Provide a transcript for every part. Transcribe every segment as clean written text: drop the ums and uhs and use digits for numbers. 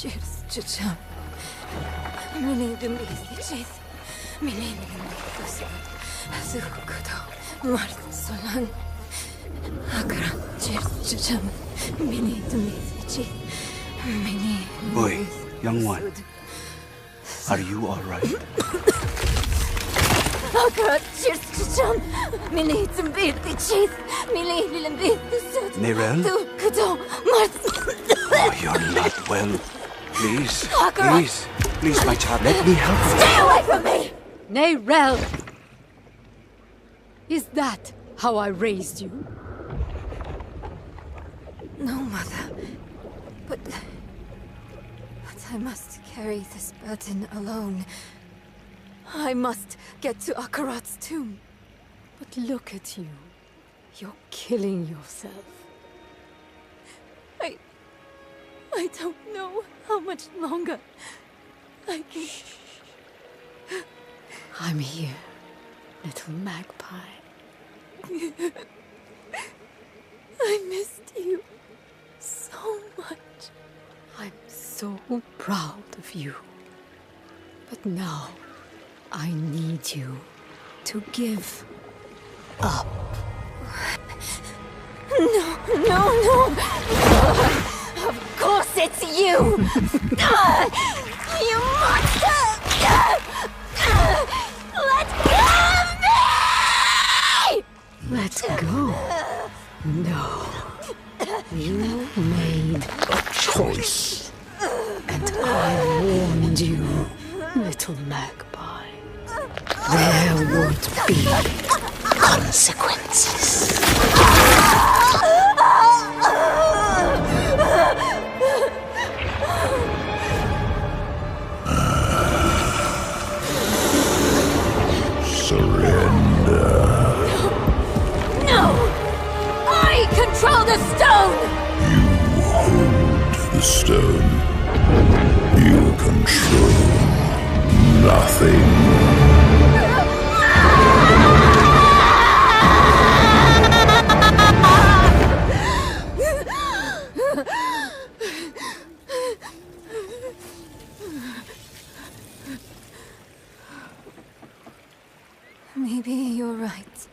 Cheers, chicham. Mini dumbichis. Mini dumbichis. Zukudo. Mart solan. Akra. Cheers, chicham. Mini dumbichis. Mini. Boy, young one. Are you all right? Akra. Cheers, chicham. Mini dumbichis. Mini dumbichis. Nerel? Zukudo. Mart. Oh, you're not well. Please, my child, let me help you. Stay away from me! Nerel! Is that how I raised you? No, Mother. But I must carry this burden alone. I must get to Akarat's tomb. But look at you. You're killing yourself. I don't know how much longer I can... I'm here, little magpie. I missed you so much. I'm so proud of you. But now, I need you to give up. No. Of course it's you! You monster! Let go of me! Let go? No. You made a choice. And I warned you, little magpie. There would be consequences. Surrender. No! I control the stone! You hold the stone. You control nothing. Maybe you're right.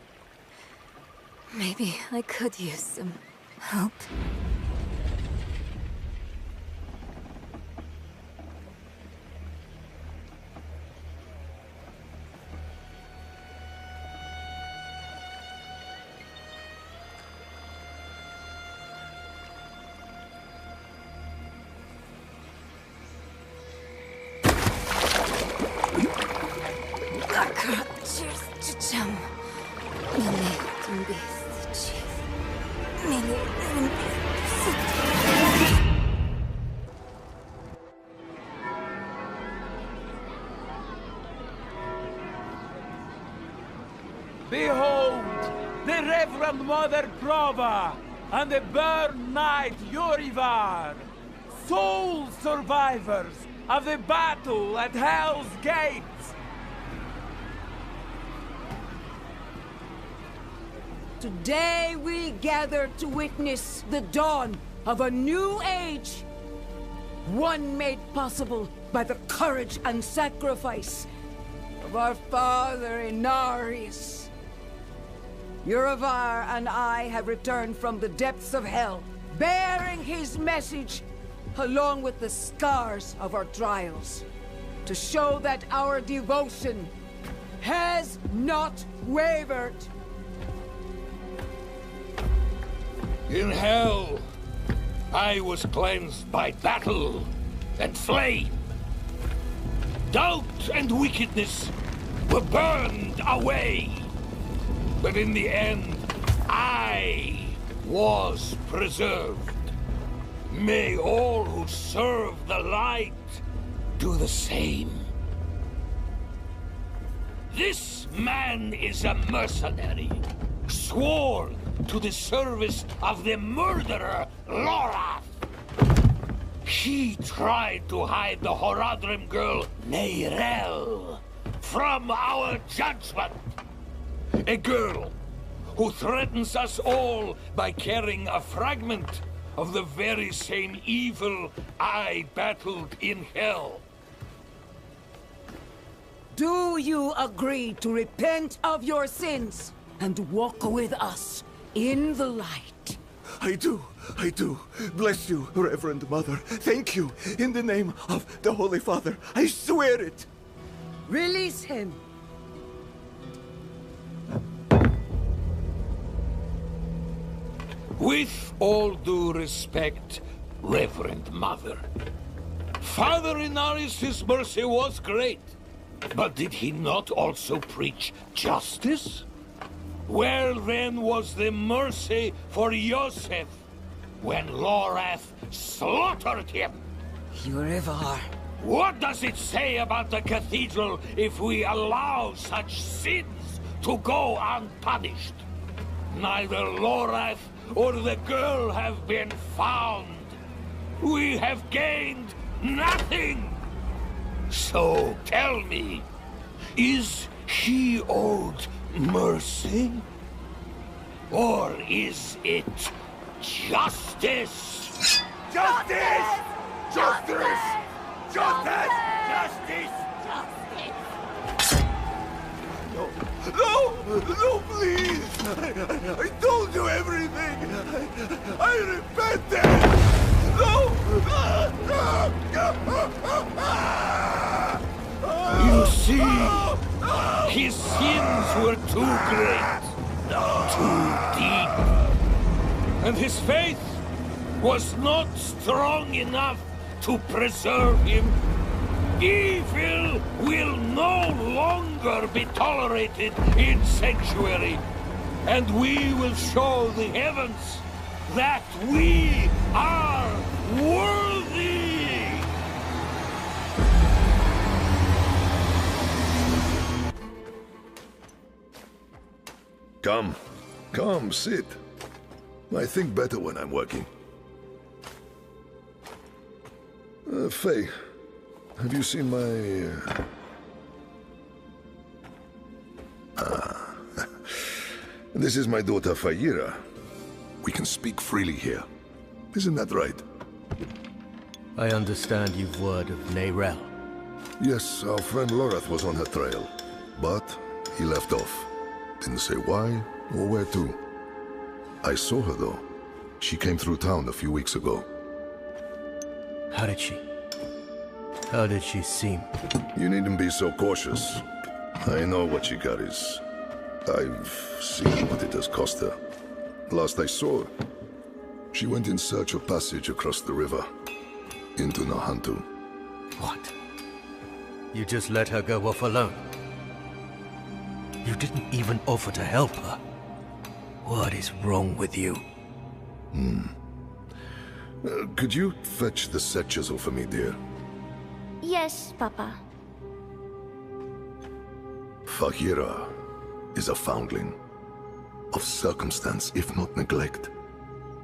Maybe I could use some help. Behold, the Reverend Mother Prova and the Burn Knight Yorivar, sole survivors of the battle at Hell's Gate. Today we gather to witness the dawn of a new age. One made possible by the courage and sacrifice of our father in Norris. Yorivar and I have returned from the depths of hell, bearing his message along with the scars of our trials, to show that our devotion has not wavered. In hell, I was cleansed by battle and flame. Doubt and wickedness were burned away. But in the end, I was preserved. May all who serve the light do the same. This man is a mercenary, sworn to the service of the murderer, Lorath. He tried to hide the Horadrim girl, Nerel, from our judgment. A girl who threatens us all by carrying a fragment of the very same evil I battled in hell. Do you agree to repent of your sins and walk with us in the light? I do. Bless you, Reverend Mother. Thank you. In the name of the Holy Father, I swear it. Release him. With all due respect, Reverend Mother, Father Inaris' mercy was great, but did he not also preach justice? Where then was the mercy for Yosef when Lorath slaughtered him? Yurevar. What does it say about the cathedral if we allow such sins to go unpunished? Neither Lorath or the girl have been found. We have gained nothing. So tell me, is he owed mercy? Or is it justice? Justice! Justice! Justice! Justice! No, please! I told you everything! I repented! No! You see, his sins were too great, too deep, and his faith was not strong enough to preserve him. Evil will no longer be tolerated in sanctuary, and we will show the heavens that we are worthy! Come, sit. I think better when I'm working. Faye, have you seen my... This is my daughter, Fayira. We can speak freely here. Isn't that right? I understand you've word of Neyrel. Yes, our friend Lorath was on her trail, but he left off. Didn't say why or where to. I saw her, though. She came through town a few weeks ago. How did she? How did she seem? You needn't be so cautious. I know what she carries. I've seen what it has cost her. Last I saw her, she went in search of passage across the river, into Nahantu. What? You just let her go off alone? You didn't even offer to help her? What is wrong with you? Could you fetch the set chisel for me, dear? Yes, Papa. Fahira is a foundling. Of circumstance, if not neglect.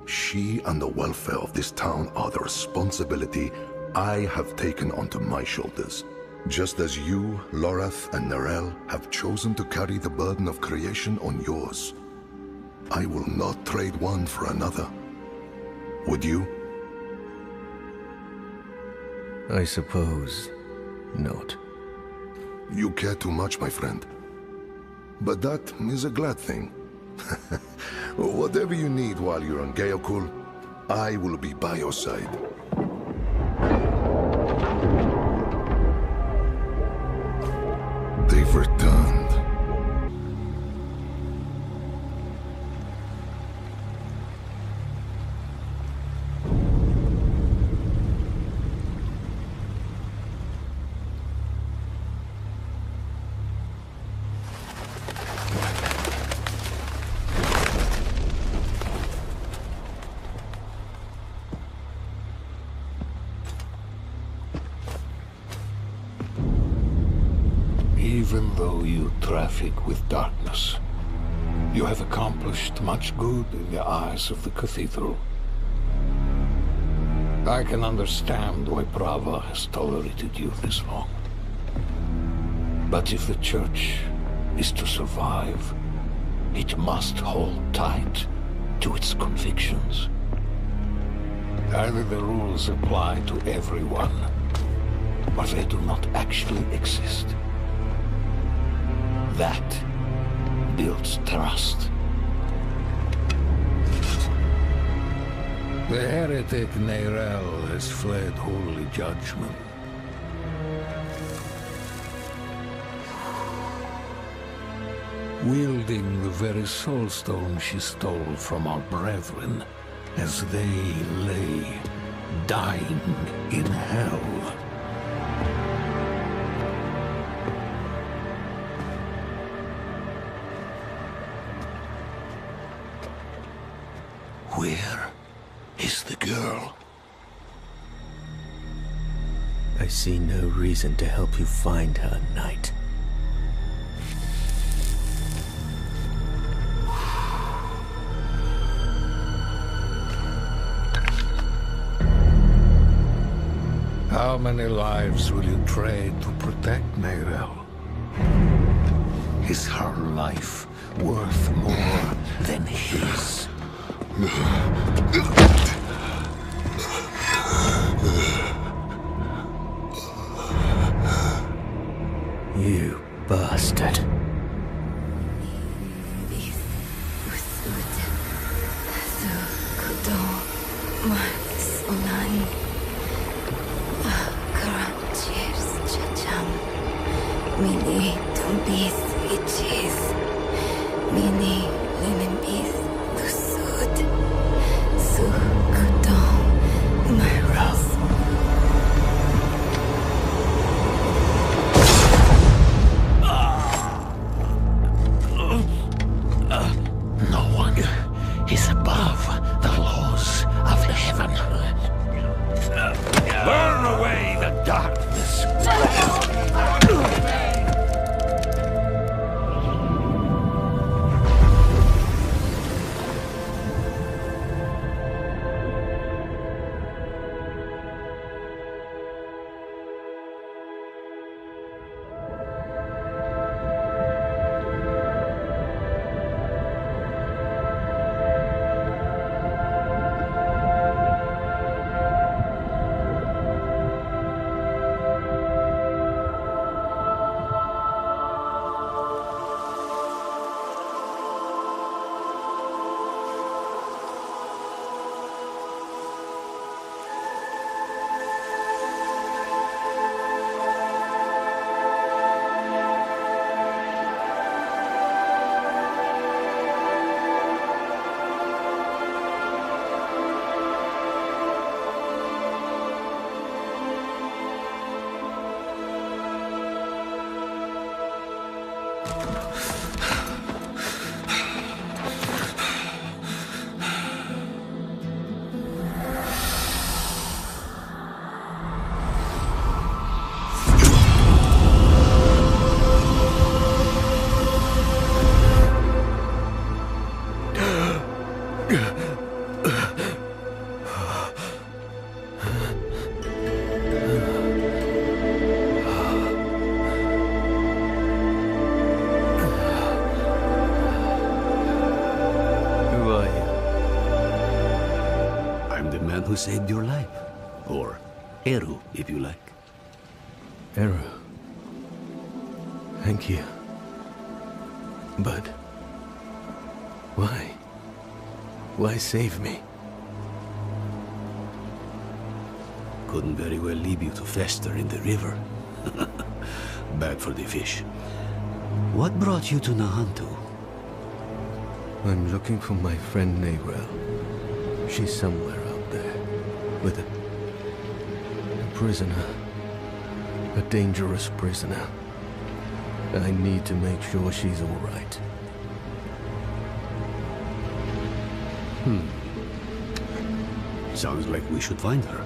She and the welfare of this town are the responsibility I have taken onto my shoulders. Just as you, Lorath, and Neyrel have chosen to carry the burden of creation on yours. I will not trade one for another. Would you? I suppose not. You care too much, my friend. But that is a glad thing. Whatever you need while you're on Geokul, I will be by your side. They've returned. Even though you traffic with darkness, you have accomplished much good in the eyes of the cathedral. I can understand why Brava has tolerated you this long. But if the church is to survive, it must hold tight to its convictions. Either the rules apply to everyone, or they do not actually exist. That builds trust. The heretic Neyrel has fled holy judgment. Wielding the very soulstone she stole from our brethren as they lay dying in hell. Where is the girl? I see no reason to help you find her, knight. How many lives will you trade to protect Neyrel? Is her life worth more than his? You bastard. Who saved your life. Or Eru, if you like. Eru. Thank you. But why? Why save me? Couldn't very well leave you to fester in the river. Bad for the fish. What brought you to Nahantu? I'm looking for my friend Neyrel. She's somewhere out there. With a prisoner. A dangerous prisoner. I need to make sure she's all right. Sounds like we should find her.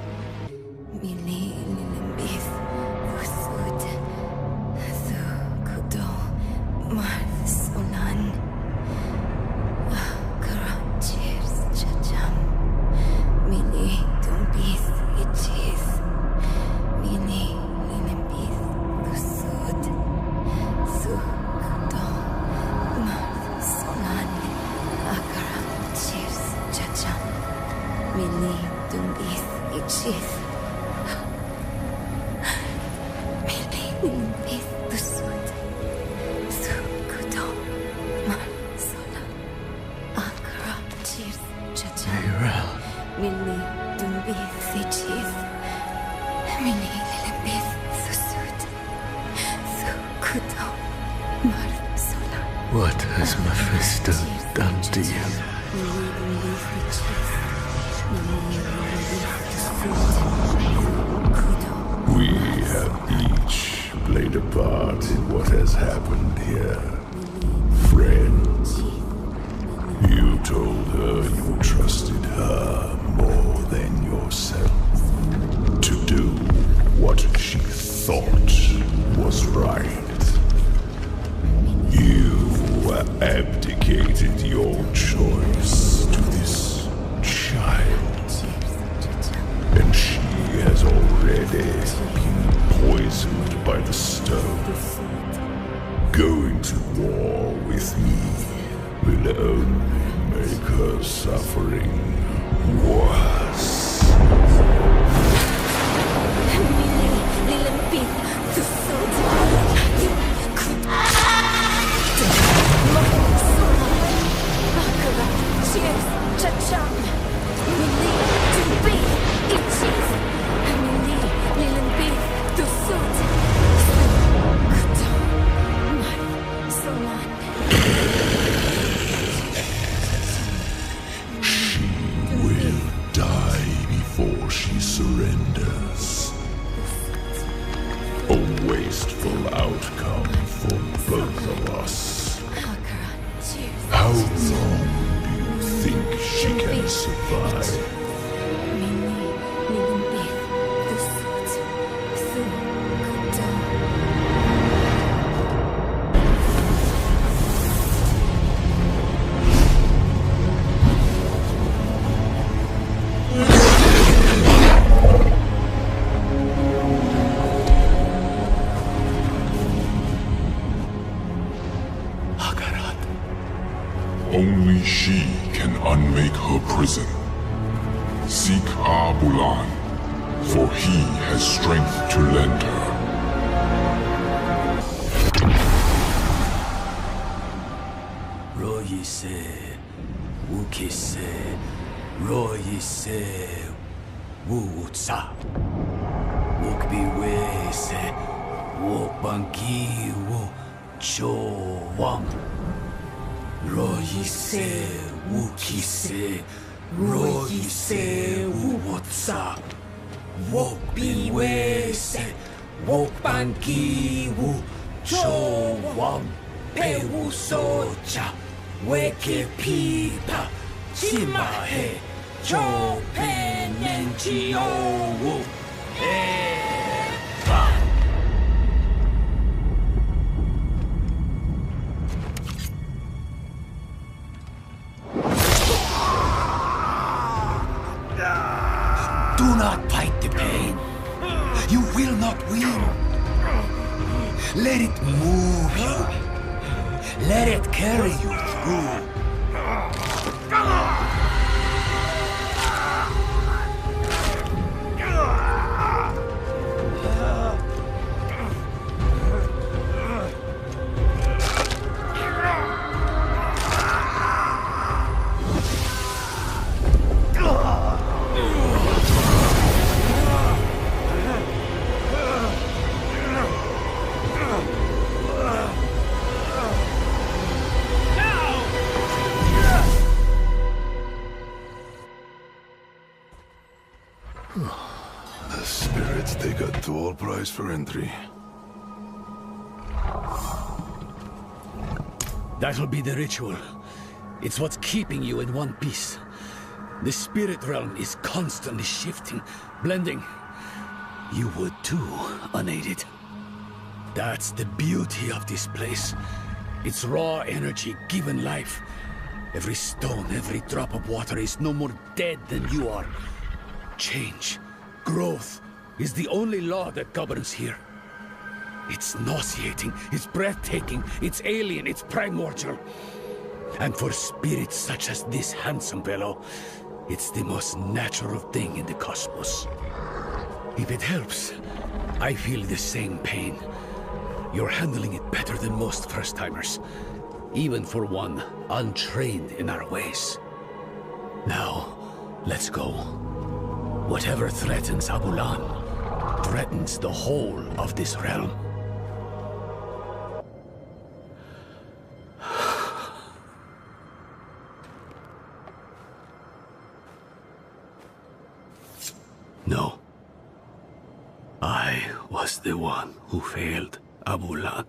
Mili, Dumbis, teeth. Milli busud. Sukudo. Marsola. Akra teeth. Chacha. Milli dumbi teeth. Milli lilibith busud. Sukudo. Marsola. What has Mephisto done to you? We have each played a part in what has happened here. Friends, you told her you trusted her more than yourself to do what she thought was right. You abdicated your choice to this child, and she has already been poisoned by the stone. Going to war with me will only make her suffering worse. Surrenders. A wasteful outcome for both of us. How long do you think she can survive? Only she can unmake her prison. Seek Abulan, for he has strength to lend her. Royise, Wukise, Royise, Wutsa, Wukbiwese, Wukbanki, Wukchowam. Royise, Wukise, Royise, Wutsa, Wukbiwese, Wukbanki, Wukchowam. Pewusocha, Weke Pipa, Chimahe, Chope Nenchio, Eva. Do not fight the pain. You will not win. Let it move you. Let it carry you through. The spirits, they got dual price for entry. That'll be the ritual. It's what's keeping you in one piece. The spirit realm is constantly shifting, blending. You would too, unaided. That's the beauty of this place. It's raw energy given life. Every stone, every drop of water is no more dead than you are. Change, growth, is the only law that governs here. It's nauseating, it's breathtaking, it's alien, it's primordial. And for spirits such as this handsome fellow, It's the most natural thing in the cosmos. If it helps, I feel the same pain. You're handling it better than most first-timers, even for one untrained in our ways. Now, let's go. Whatever threatens Abulan threatens the whole of this realm. No. I was the one who failed Abulan.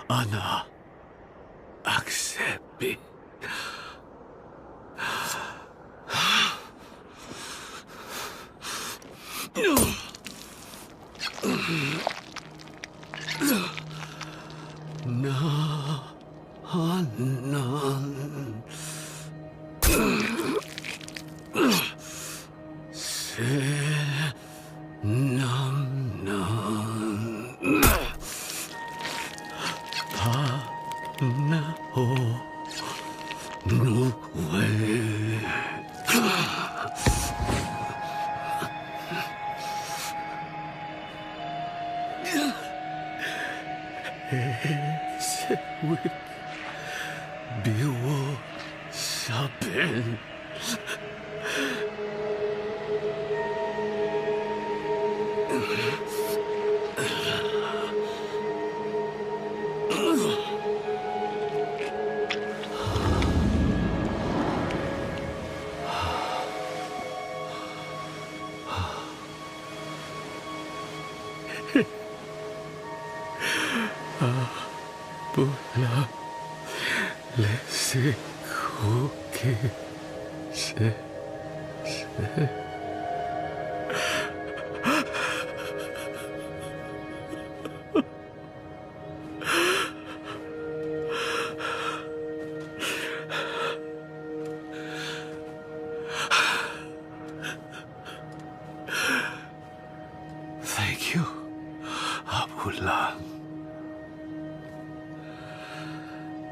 Ana accepi. Thank you, Abulan.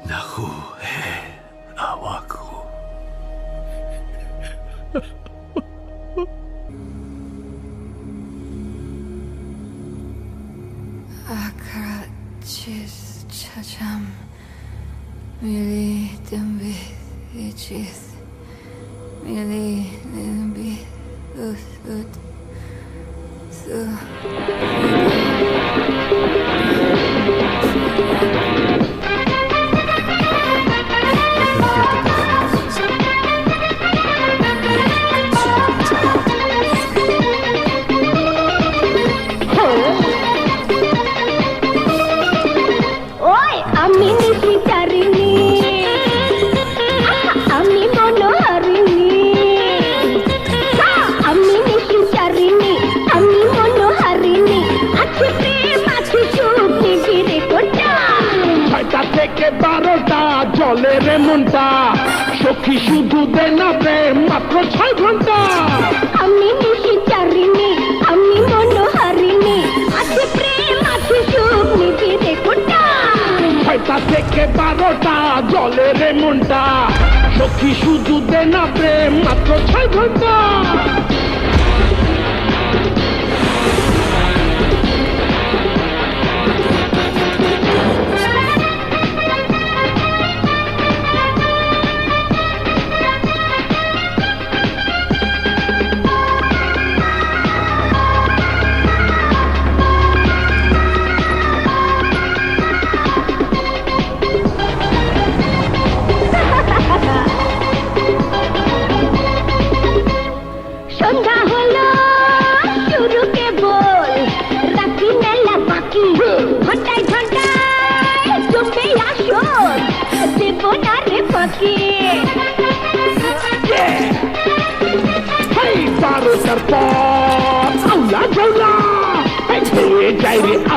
Naku he awaku. Akra chis chacham mili dembi ichis mili dembi ut so জলে রে মনটা সখী শুধু দেয় না প্রেম মাত্র 6 ঘন্টা আমি নিশি চারিনি আমি মনোহারিণী আছে প্রেম আছে সুখ নিবিড়ে কোটা 6টা থেকে 12টা জলে রে মনটা সখী শুধু দেয় না প্রেম মাত্র 6 ঘন্টা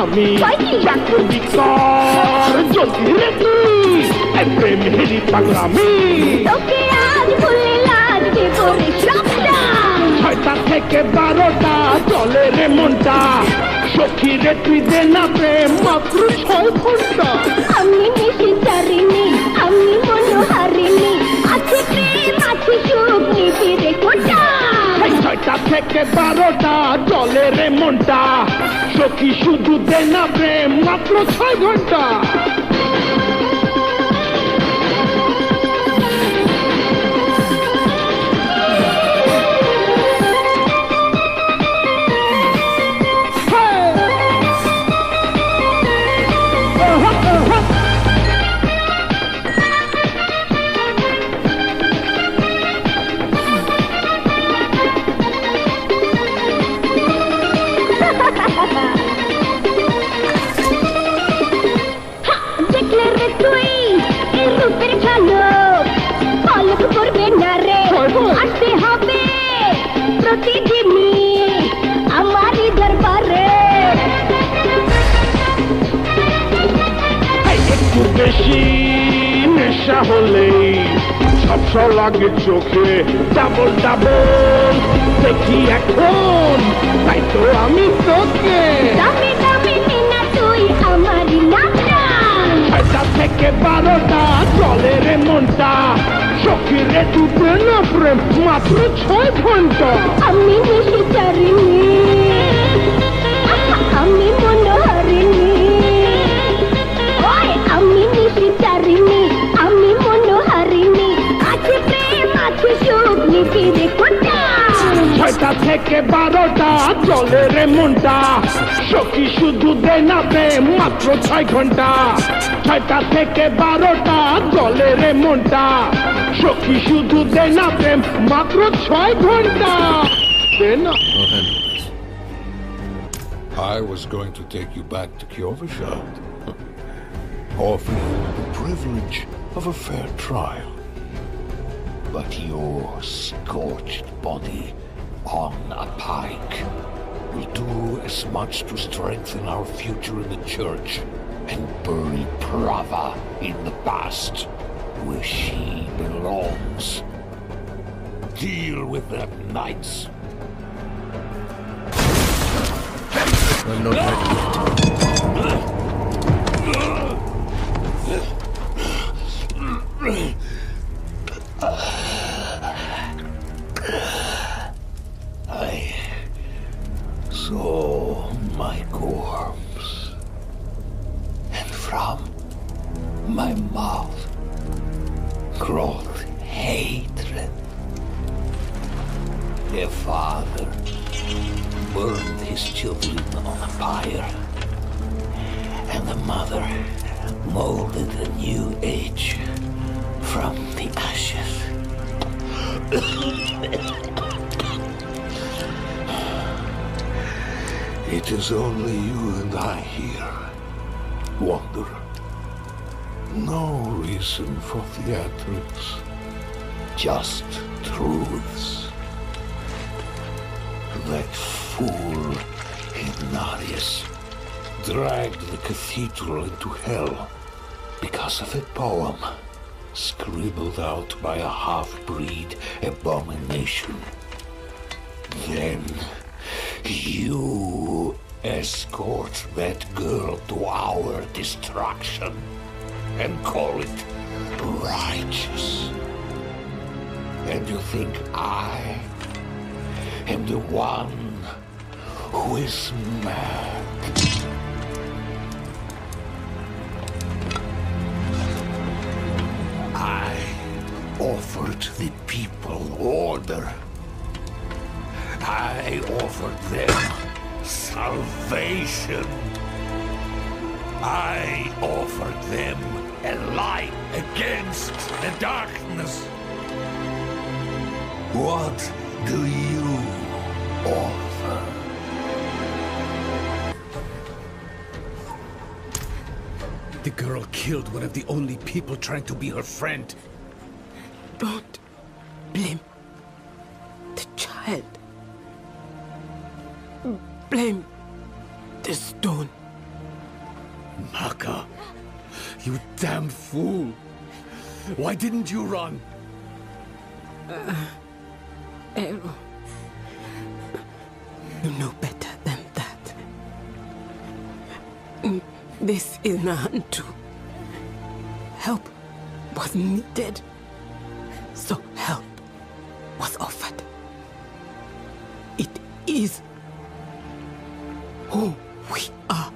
আমি চাকর বিকর জলদি রেডি প্রেম হেরি পাগলামি তোকে আজ ভুলে লাগবে করে সবটা 6টা থেকে 12টা জলে রে মনটা সখী রে তুই দে না প্রেম মাত্র 6 ঘন্টা আমি নিশি চারিনি আমি মনোহারিণী আছে প্রেম আছে সুখ নিবিড়ে কোটা 6টা থেকে 12টা জলে রে মনটা সখী শুধু দে না প্রেম মাত্র 6 ঘন্টা দেখলে রে তুই এই রূপের ঝলক পলক করবে না রে আসতে হবে প্রতিদিনই আমারই দরবারে একটু বেশি নেশা হলেই ঝাপসা লাগে চোখে ডাবল ডাবল দেখি এখন তাই তো আমি তোকে দামি দামি মিনা তুই আমারই নামটা 6টা থেকে 12টা জলে রে মনটা সখী রে তুই না প্রেম মাত্র 6 ঘন্টা আমি নিশি চারিনি আমি মনোহারিণী ওই আমি নিশি চারিনি আমি মনোহারিণী আছে প্রেম আছে সুখ নিবিড়ে কোটা 6টা থেকে 12টা জলে রে মনটা সখী শুধু দে না প্রেম মাত্র 6 ঘন্টা 6টা থেকে 12টা জলে রে মনটা সখী শুধু দে না প্রেম মাত্র 6 ঘন্টা দে না I was going to take you back to Kjolvishad, offer you the privilege of a fair trial. But your scorched body on a pike will do as much to strengthen our future in the church and bury Prava in the past, where she belongs. Deal with that, knights. I'm not ready yet. I saw my corpse, and from my mouth growth hatred. Their father burned his children on a pyre, and the mother molded a new age from the ashes. It is only you and I here, wanderer. No reason for theatrics, just truths. That fool Norris dragged the cathedral into hell because of a poem scribbled out by a half-breed abomination. Then you escort that girl to our destruction and call it righteous. And you think I am the one who is mad? I offered the people order. I offered them salvation. I offered them a light against the darkness. What do you offer? The girl killed one of the only people trying to be her friend. Don't blame the child. Blame the stone. Maka, you damn fool. Why didn't you run? Ero, you know better. this is my hand too. Help was needed, so help was offered. It is who we are.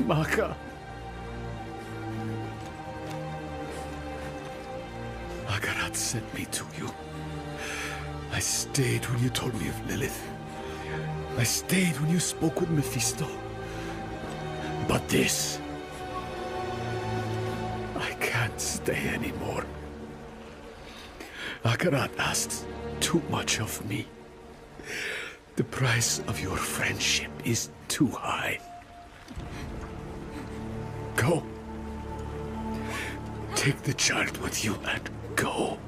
Maka. Akarat sent me to you. I stayed when you told me of Lilith. I stayed when you spoke with Mephisto. But this... I can't stay anymore. Akarat asked too much of me. The price of your friendship is too high. Go. Take the child with you and go.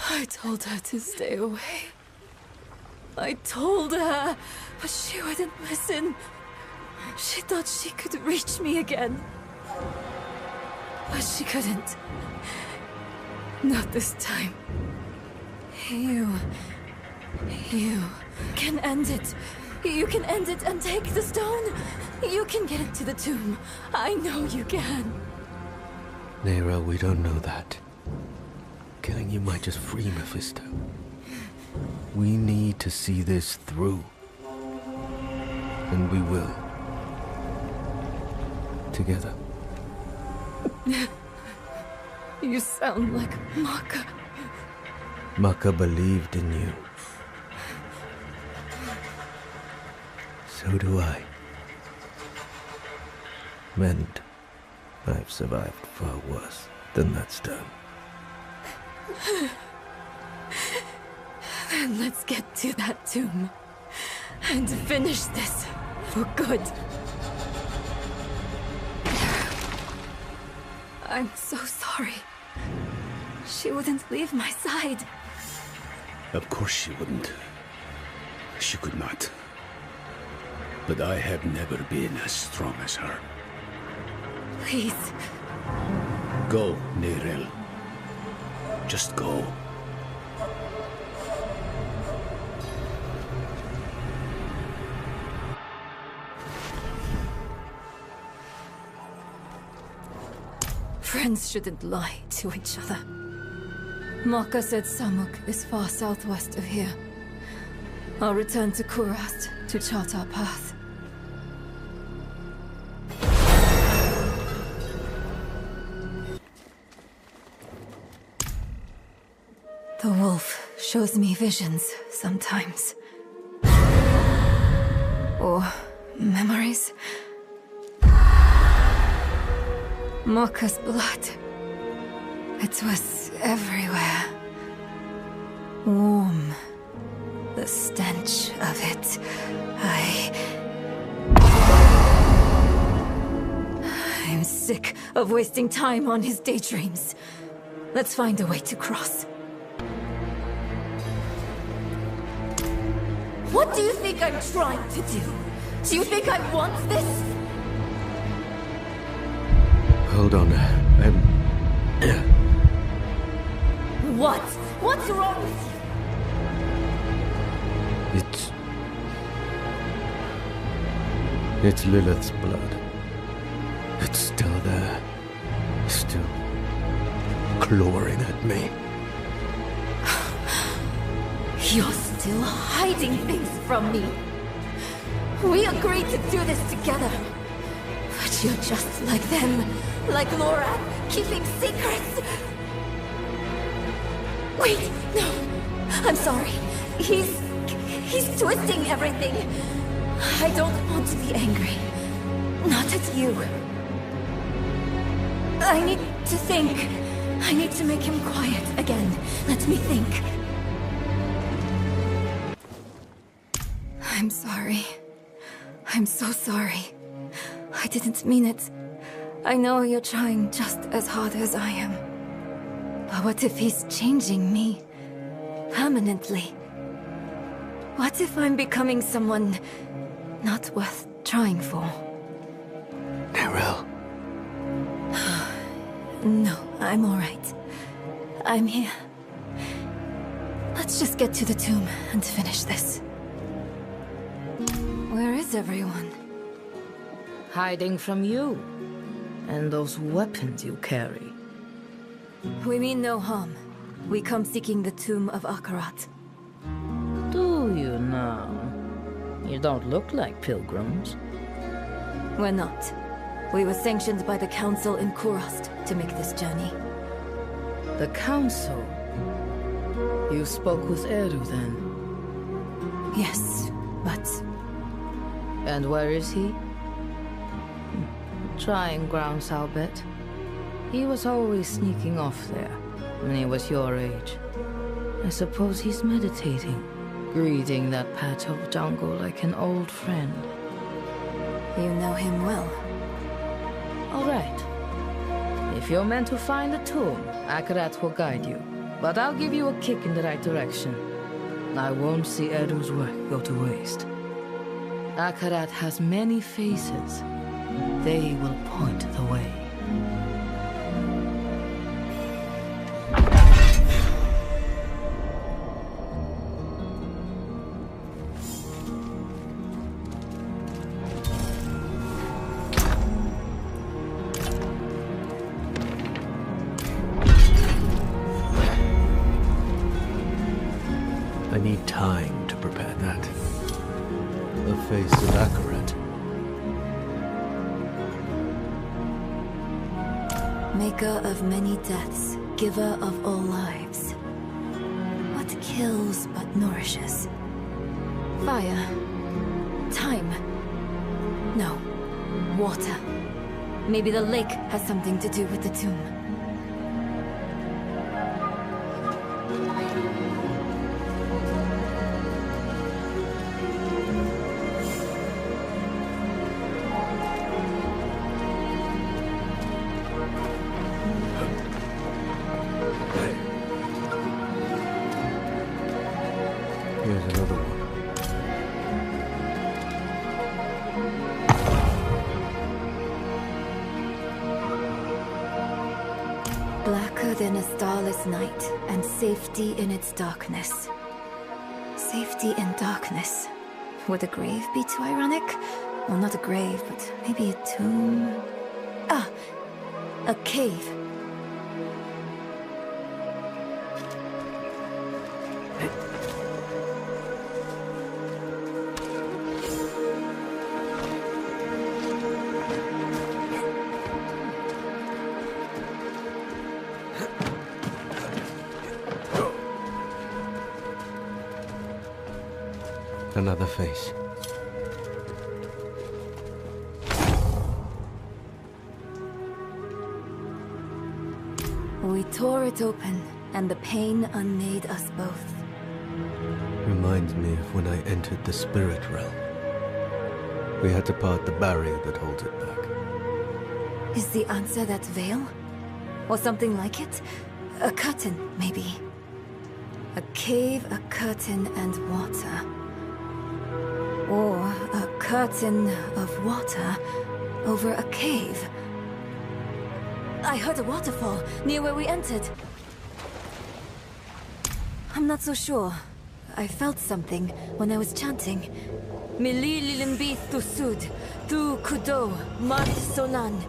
I told her to stay away. I told her, but she wouldn't listen. She thought she could reach me again. But she couldn't. Not this time. You can end it. You can end it and take the stone. You can get it to the tomb. I know you can. Nero, we don't know that. Killing you might just free Mephisto. We need to see this through. And we will. Together. You sound like Maka. Maka believed in you. So do I. And I've survived far worse than that stone. Then let's get to that tomb and finish this for good. I'm so sorry. She wouldn't leave my side. Of course she wouldn't. She could not. But I have never been as strong as her. Please. Go, Nerel. Just go. Friends shouldn't lie to each other. Maka said Samuk is far southwest of here. I'll return to Kurast to chart our path. The wolf shows me visions sometimes. Or memories. Maka's blood. It was everywhere. Warm. The stench of it. I'm sick of wasting time on his daydreams. Let's find a way to cross. What do you think I'm trying to do? Do you think I want this? Hold on. What? What's wrong with you? It's Lilith's blood. It's still there. Still clawing at me. You're still hiding things from me. We agreed to do this together. But you're just like them. Like Laura, keeping secrets. Wait, no. I'm sorry. He's twisting everything. I don't want to be angry. Not at you. I need to think. I need to make him quiet again. Let me think. I'm sorry. I'm so sorry. I didn't mean it. I know you're trying just as hard as I am. But what if he's changing me Permanently. What if I'm becoming someone not worth trying for? Narelle. No, I'm all right. I'm here. Let's just get to the tomb and finish this. Where is everyone? Hiding from you. And those weapons you carry. We mean no harm. We come seeking the tomb of Akarat. Do you now? You don't look like pilgrims. We're not. We were sanctioned by the council in Kurast to make this journey. The council? You spoke with Eru then? Yes, but... And where is he? Trying grounds, I'll bet. He was always sneaking off there, when he was your age. I suppose he's meditating, greeting that patch of jungle like an old friend. You know him well. All right. If you're meant to find the tomb, Akarat will guide you. But I'll give you a kick in the right direction. I won't see Eru's work go to waste. Akarat has many faces. They will point the way. I need time to prepare that. The face of Akarat. Maker of many deaths, giver of all lives. What kills but nourishes? Fire. Time. No. Water. Maybe the lake has something to do with the tomb. Here's another one. Blacker than a starless night, and safety in its darkness. Safety in darkness. Would a grave be too ironic? Well, not a grave, but maybe a tomb? Ah! A cave. Another face. We tore it open, and the pain unmade us both. Reminds me of when I entered the spirit realm. We had to part the barrier that holds it back. Is the answer that veil? Or something like it? A curtain, maybe. A cave, a curtain, and water. Or a curtain of water over a cave. I heard a waterfall near where we entered. I'm not so sure. I felt something when I was chanting. Mili lilimbi tu sud, tu kudo, mat sonan.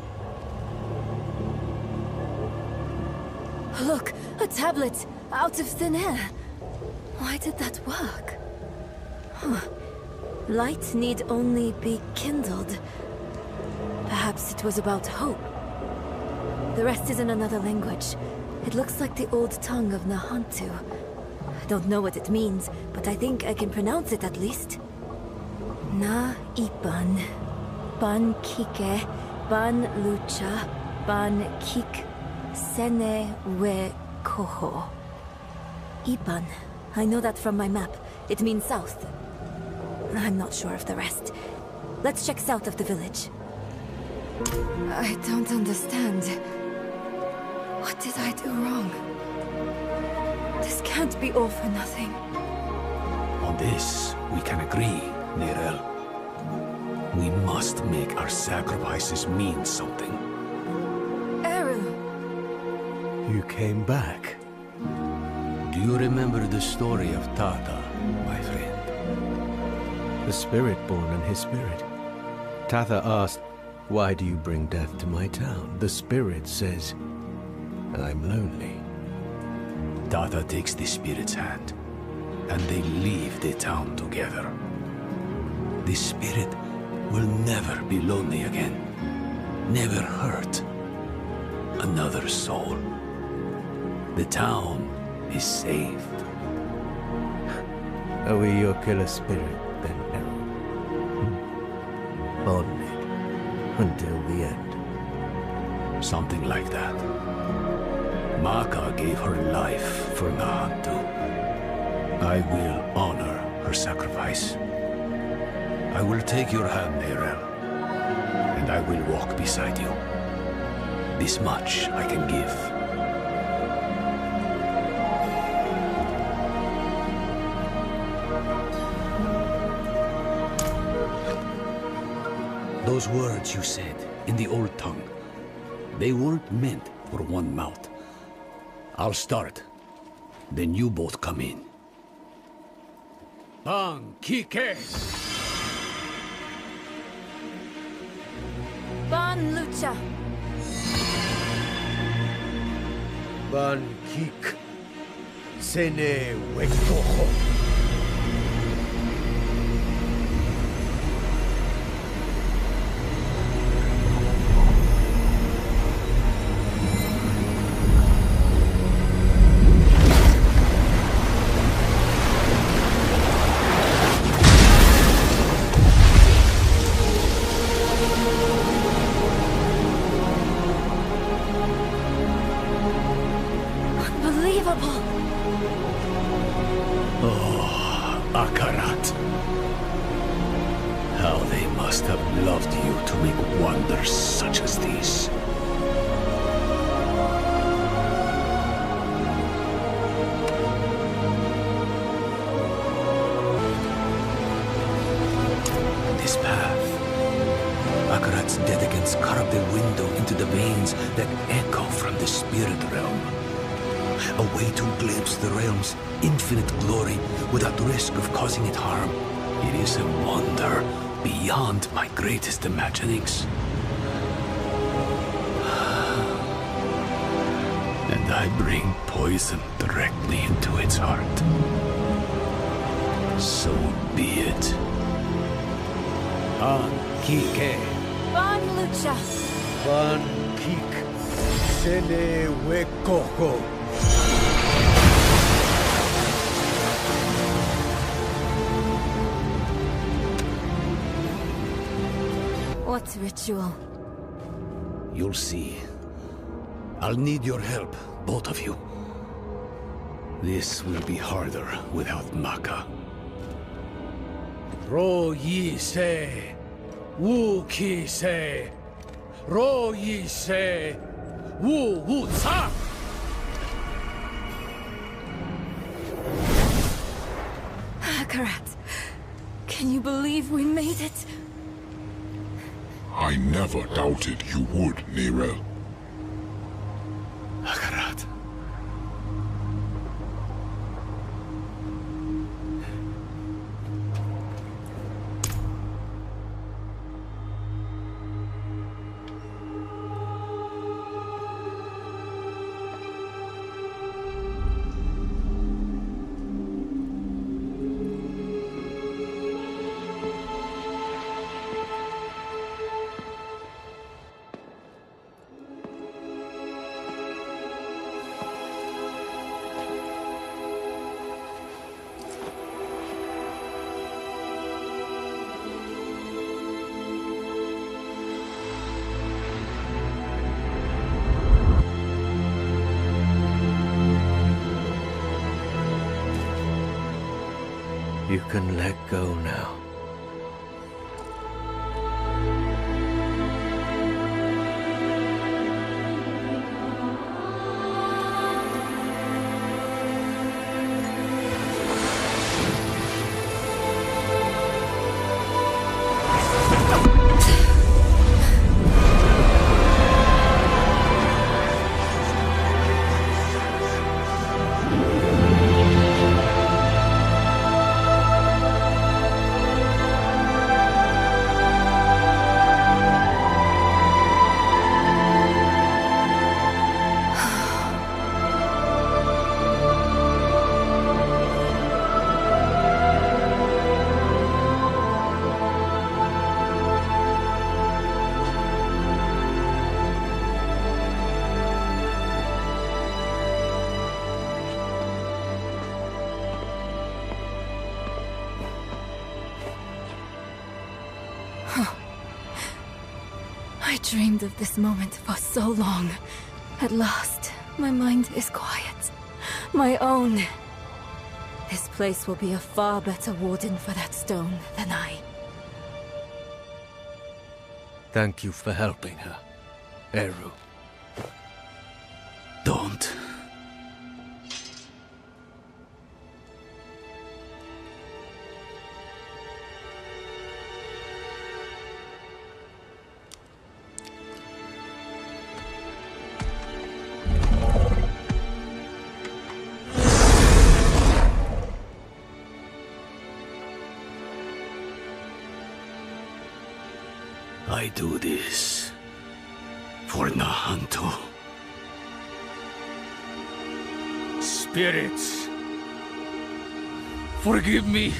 Look, a tablet out of thin air. Why did that work? Huh. Light need only be kindled. Perhaps it was about hope. The rest is in another language. It looks like the old tongue of Nahantu. I don't know what it means, but I think I can pronounce it at least. Na ipan, ban kike, ban lucha, ban kik, sene we koho. Ipan. I know that from my map. It means south. I'm not sure of the rest. Let's check south of the village. I don't understand. What did I do wrong? This can't can't be all for nothing. On this, we can agree, Nerel. We must make our sacrifices mean something. Eru! You came back. Do you remember the story of Tata, my friend? The spirit-born and his spirit. Tatha asked, "Why do you bring death to my town?" The spirit says, "I'm lonely." Tata takes the spirit's hand, and they leave the town together. The spirit will never be lonely again, never hurt another soul. The town is saved. Are we your killer spirit, then, Eru? On it, until the end. Something like that. Maka gave her life for Nahantu. I will honor her sacrifice. I will take your hand, Nerel, and I will walk beside you. This much I can give. Those words you said in the old tongue, they weren't meant for one mouth. I'll start, then you both come in. Bang, Kike! Ban Lucha! Ban Kik Sene Wekoho. Greatest imaginings. And I bring poison directly into its heart. So be it. Ban Kike. Ban Lucha. Ban Kik Sene Wekoho. What ritual? You'll see. I'll need your help, both of you. This will be harder without Maka. Ro Yi Se, Wu Ki Se, Ro Yi Se, Wu Wu Ca. Akarat, can you believe we made it? I never doubted you would, Nerel. Akarat. You can let go now. I dreamed of this moment for so long. At last, my mind is quiet. My own. This place will be a far better warden for that stone than I. Thank you for helping her, Eru. Don't. I do this for Nahanto. Spirits, forgive me.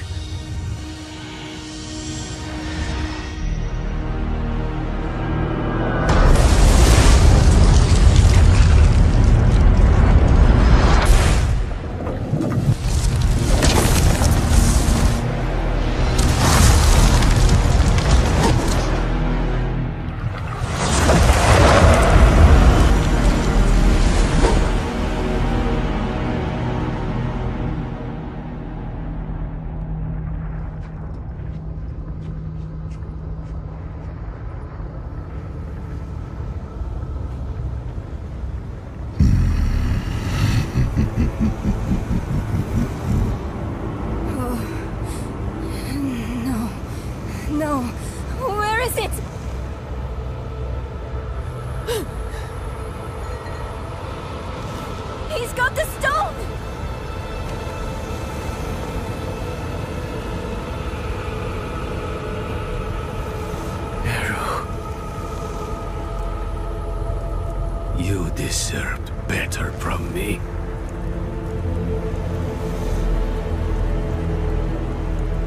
You deserved better from me.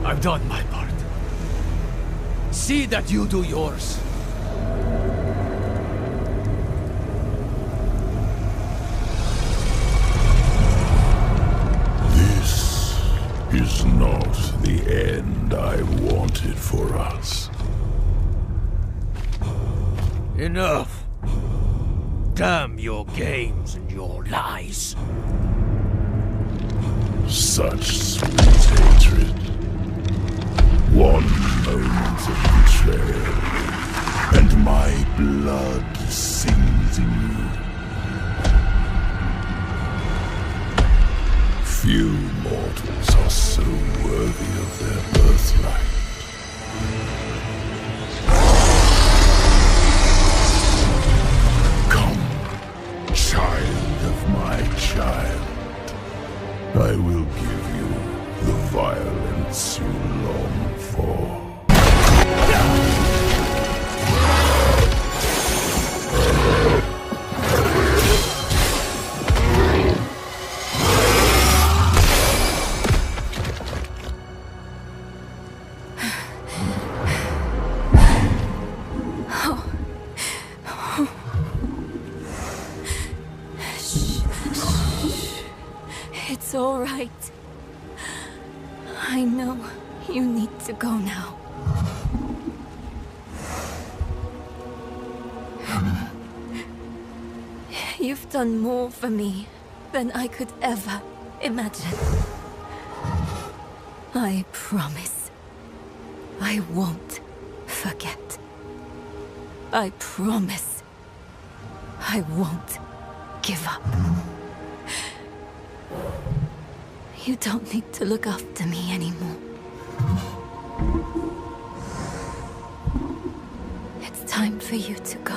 I've done my part. See that you do yours. This is not the end I wanted for us. Enough! Damn your games and your lies. Such sweet hatred. One moment of betrayal, and my blood sings in you. Few mortals are so worthy of their birthright. Child of my child, I will give you the violence you long for. It's all right. I know you need to go now. You've done more for me than I could ever imagine. I promise I won't forget. I promise I won't give up. You don't need to look after me anymore. It's time for you to go.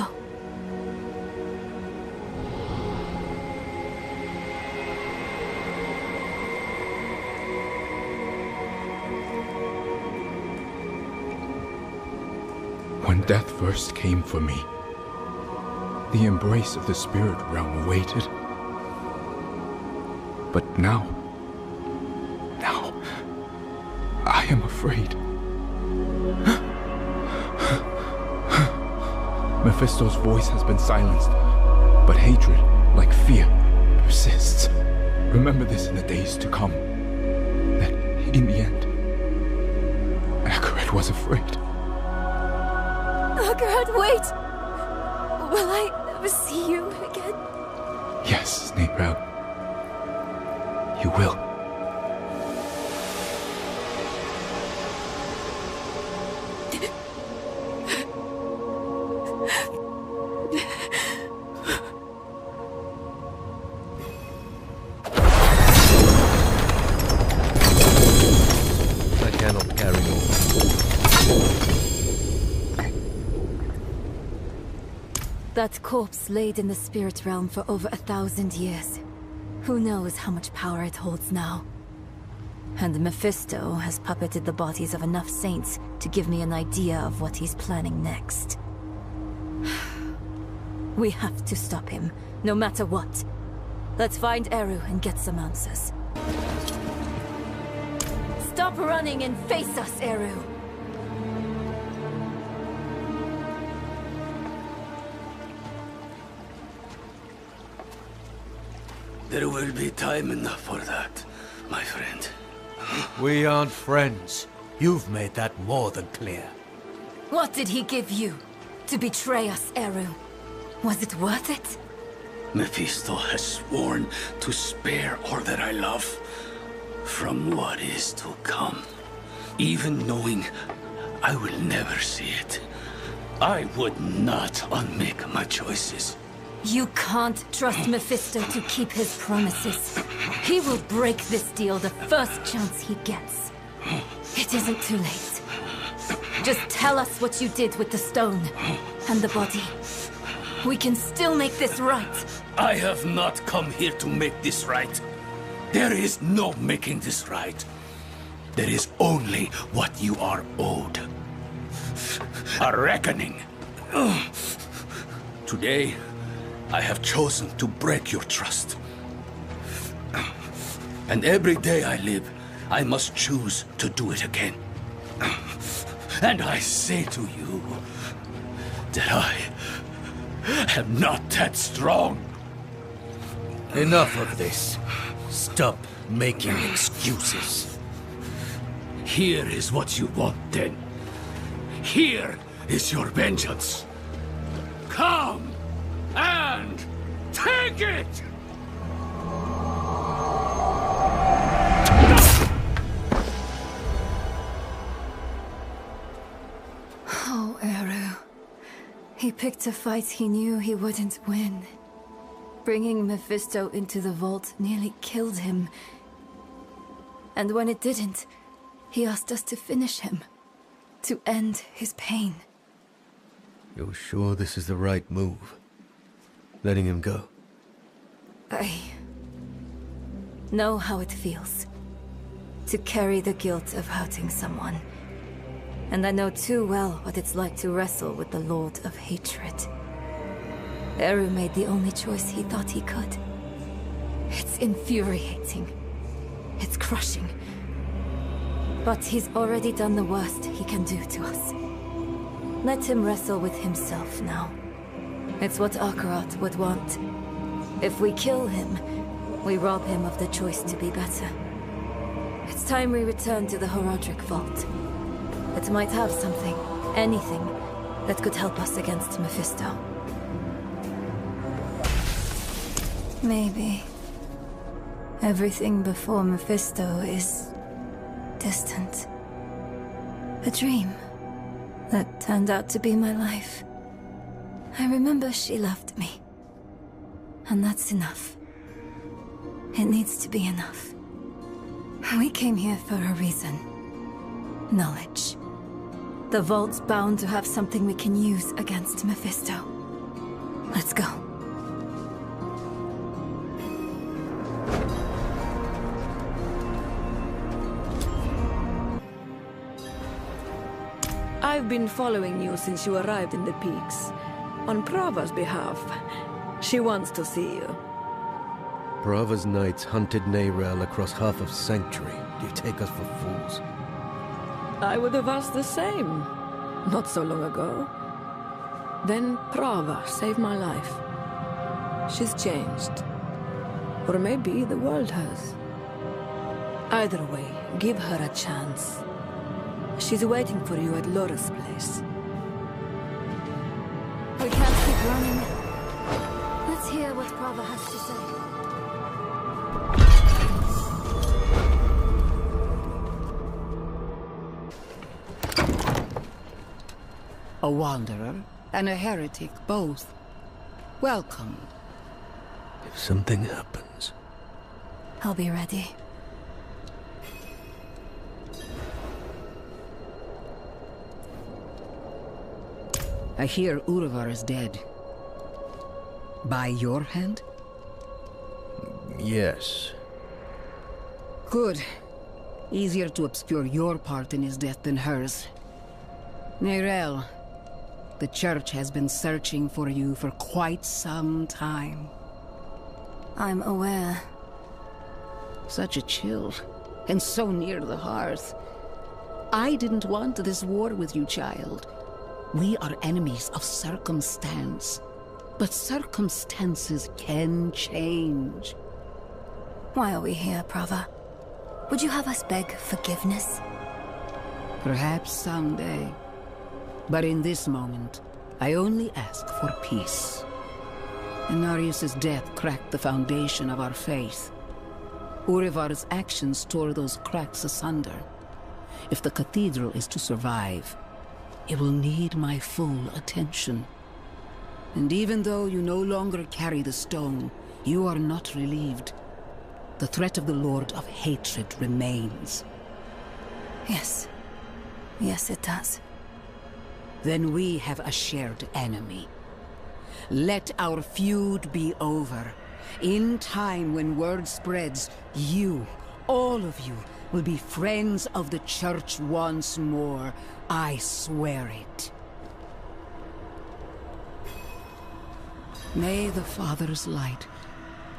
When death first came for me, the embrace of the spirit realm awaited. But now, I am afraid. Mephisto's voice has been silenced, but hatred, like fear, persists. Remember this in the days to come, that in the end, Akaret was afraid. Akaret, wait! Will I ever see you again? Yes, Nebrel. You will. I cannot carry on. That corpse laid in the spirit realm for over 1,000 years. Who knows how much power it holds now? And Mephisto has puppeted the bodies of enough saints to give me an idea of what he's planning next. We have to stop him, no matter what. Let's find Eru and get some answers. Stop running and face us, Eru! There will be time enough for that, my friend. We aren't friends. You've made that more than clear. What did he give you to betray us, Eru? Was it worth it? Mephisto has sworn to spare all that I love from what is to come. Even knowing I will never see it, I would not unmake my choices. You can't trust Mephisto to keep his promises. He will break this deal the first chance he gets. It isn't too late. Just tell us what you did with the stone and the body. We can still make this right. I have not come here to make this right. There is no making this right. There is only what you are owed. A reckoning. Today, I have chosen to break your trust. And every day I live, I must choose to do it again. And I say to you that I am not that strong. Enough of this. Stop making excuses. Here is what you want, then. Here is your vengeance. Come and take it! Oh, Eru. He picked a fight he knew he wouldn't win. Bringing Mephisto into the vault nearly killed him. And when it didn't, he asked us to finish him. To end his pain. You're sure this is the right move? Letting him go? I know how it feels. To carry the guilt of hurting someone. And I know too well what it's like to wrestle with the Lord of Hatred. Eru made the only choice he thought he could. It's infuriating. It's crushing. But he's already done the worst he can do to us. Let him wrestle with himself now. It's what Akarat would want. If we kill him, we rob him of the choice to be better. It's time we return to the Horadric Vault. It might have something, anything, that could help us against Mephisto. Maybe everything before Mephisto is distant. A dream that turned out to be my life. I remember she loved me. And that's enough. It needs to be enough. We came here for a reason. Knowledge. The vault's bound to have something we can use against Mephisto. Let's go. I've been following you since you arrived in the peaks. On Prava's behalf. She wants to see you. Prava's knights hunted Neyrel across half of Sanctuary. Do you take us for fools? I would have asked the same. Not so long ago. Then Prava saved my life. She's changed. Or maybe the world has. Either way, give her a chance. She's waiting for you at Laura's place. We can't keep running. hear what Prava has to say. A wanderer and a heretic, both. Welcome. If something happens... I'll be ready. I hear Urivar is dead. By your hand? Yes. Good. Easier to obscure your part in his death than hers. Neyrelle, the Church has been searching for you for quite some time. I'm aware. Such a chill, and so near the hearth. I didn't want this war with you, child. We are enemies of circumstance. But circumstances can change. Why are we here, Prava? Would you have us beg forgiveness? Perhaps someday. But in this moment, I only ask for peace. Inarius's death cracked the foundation of our faith. Urivar's actions tore those cracks asunder. If the cathedral is to survive, it will need my full attention. And even though you no longer carry the stone, you are not relieved. The threat of the Lord of Hatred remains. Yes. Yes, it does. Then we have a shared enemy. Let our feud be over. In time, when word spreads, you, all of you, will be friends of the Church once more. I swear it. May the Father's light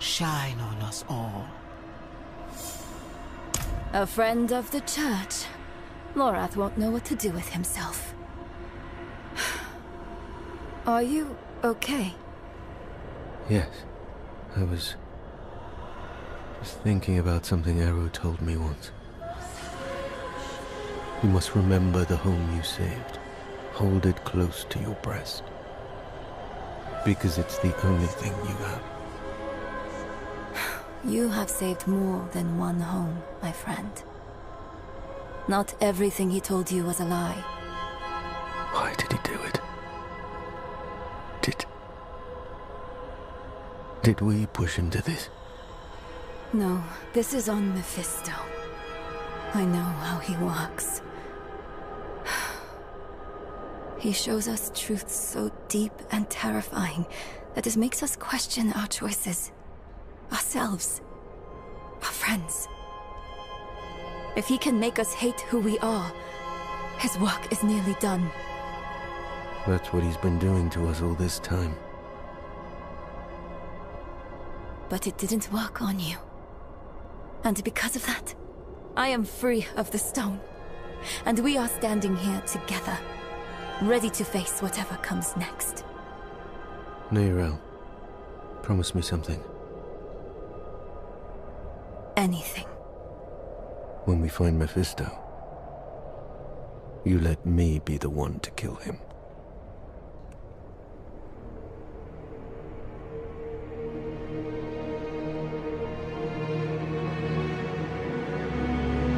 shine on us all. A friend of the Church. Lorath won't know what to do with himself. Are you okay? Yes. I was just thinking about something Arrow told me once. You must remember the home you saved. Hold it close to your breast. Because it's the only thing you have. You have saved more than one home, my friend. Not everything he told you was a lie. Why did he do it? Did we push him to this? No, this is on Mephisto. I know how he works. He shows us truths so deep and terrifying that it makes us question our choices. Ourselves. Our friends. If he can make us hate who we are, his work is nearly done. That's what he's been doing to us all this time. But it didn't work on you. And because of that, I am free of the stone. And we are standing here together, ready to face whatever comes next. Neyrelle, promise me something. Anything. When we find Mephisto, you let me be the one to kill him.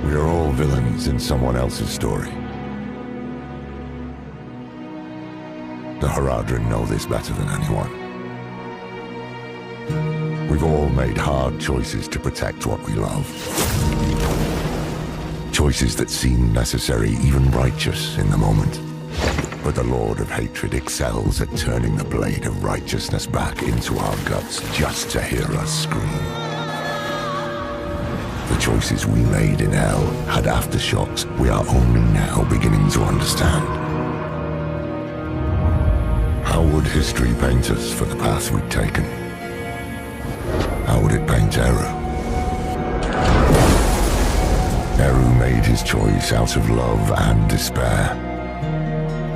We are all villains in someone else's story. The Haradrim know this better than anyone. We've all made hard choices to protect what we love. Choices that seem necessary, even righteous in the moment. But the Lord of Hatred excels at turning the blade of righteousness back into our guts just to hear us scream. The choices we made in hell had aftershocks we are only now beginning to understand. How would history paint us for the path we'd taken? How would it paint Eru? Eru made his choice out of love and despair.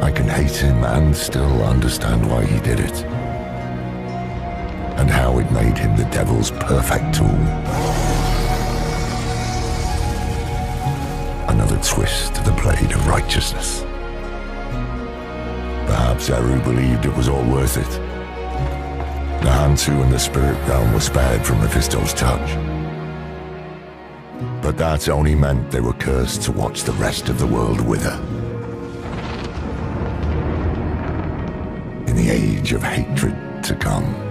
I can hate him and still understand why he did it. And how it made him the devil's perfect tool. Another twist to the blade of righteousness. Perhaps Eru believed it was all worth it. The Hantu and the spirit realm were spared from Mephisto's touch. But that only meant they were cursed to watch the rest of the world wither. In the age of hatred to come.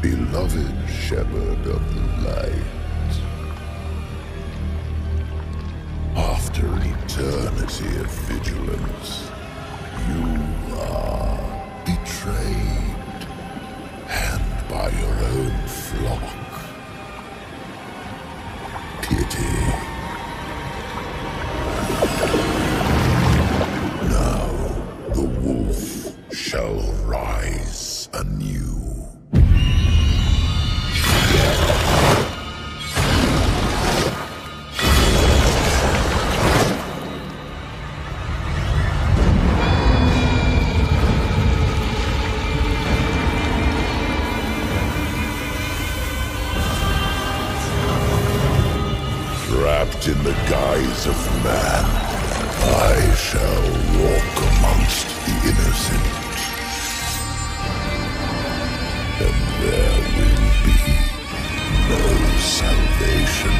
Beloved shepherd of the light, after eternity of vigilance, you are betrayed, and by your own flock. Pity. Now the wolf shall rise anew. Wrapped in the guise of man, I shall walk amongst the innocent. And there will be no salvation.